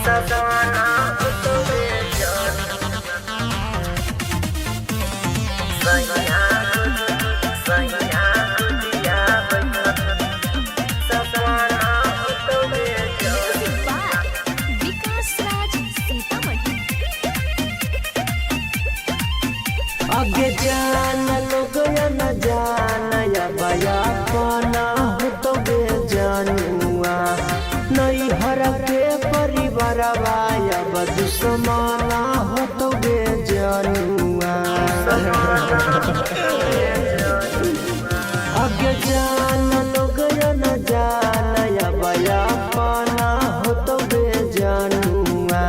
सपना तुझे जान सैया सैया तुझिया बैठा सपना तुझे जान विकास राज सीतामढ़ी। आगे जान लोग न जान या बया पाना हो तो बेजानुआ नहीं हर के परिवार वाया दुश्मना हो तो बेजानुआ आगे जान लोग न जान या बया पाना हो तो बेजानुआ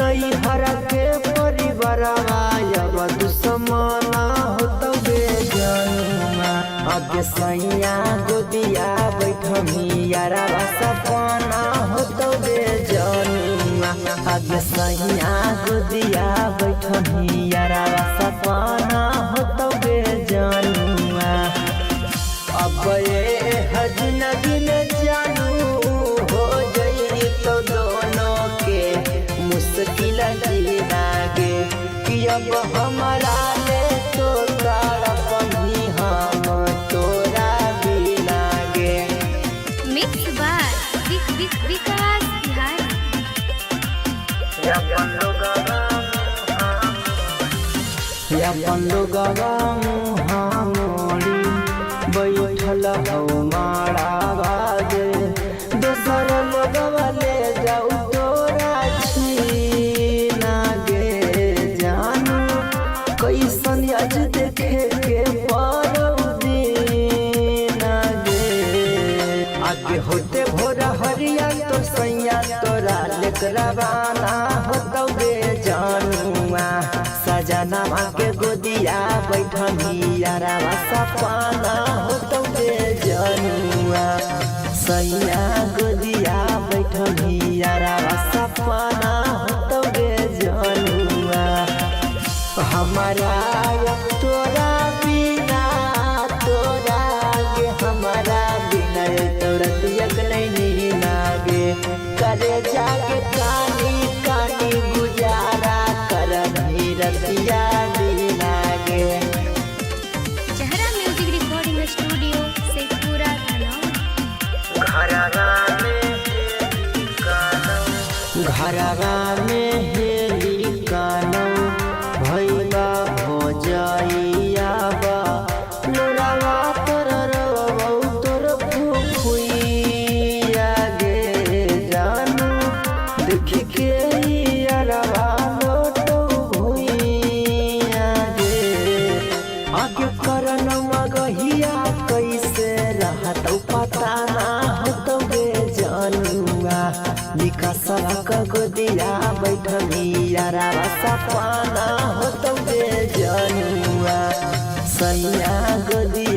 नहीं हर के परिवार वाया दुश्मना हो तो बेजानुआ आगे सैया गोदिया बैठमी यारा सपना हो तो बेजानुआ आगे सैया गोदिया बैठमी यारा सपना हो तो बेजानुआ अब ये हजनगी में जानू हो गई तो दोनों के मुश्किल जीना गे कि अब हमारा ले तो तड़पनी हम तोरा बिना गे। मिक्स बार विकास बिहार। अपन लोग मोड़ी बैठल हो मारा बाजे दोसर लोग वाले जाऊ तोरा छीना गे जानू कैसन आज देखे के पड़दीना गे आगे होते भोर हरिया तो सैया तोरा लेकरा बाना होतौ गे जानुआ सजना के गोदिया बैठनी यारा सपना होतौ गे जानुआ सैया गोदिया बैठनी यारा सपना होतौ गे जानुआ हमारा तोरा बिना तोरा गे हमारा बिना तोरा तुयक नहीं नागे करे जाके कानी कानी गुजारा कर रतिया लागे। चेहरा म्यूजिक रिकॉर्डिंग स्टूडियो शेखपुरा घरवा में हेली कानौ भैया हो जाइया बा लोरावा तोर रवौ तोर फुफुइया गे जानू देख के यारवा लोटो भुइया गे आगे करन मगहिया कैसे रहतौ पता ना होतौ गे जानुआ विकास गोदिया बैठनी यारा सपना होतौ गे जानुआ सैया गोदिया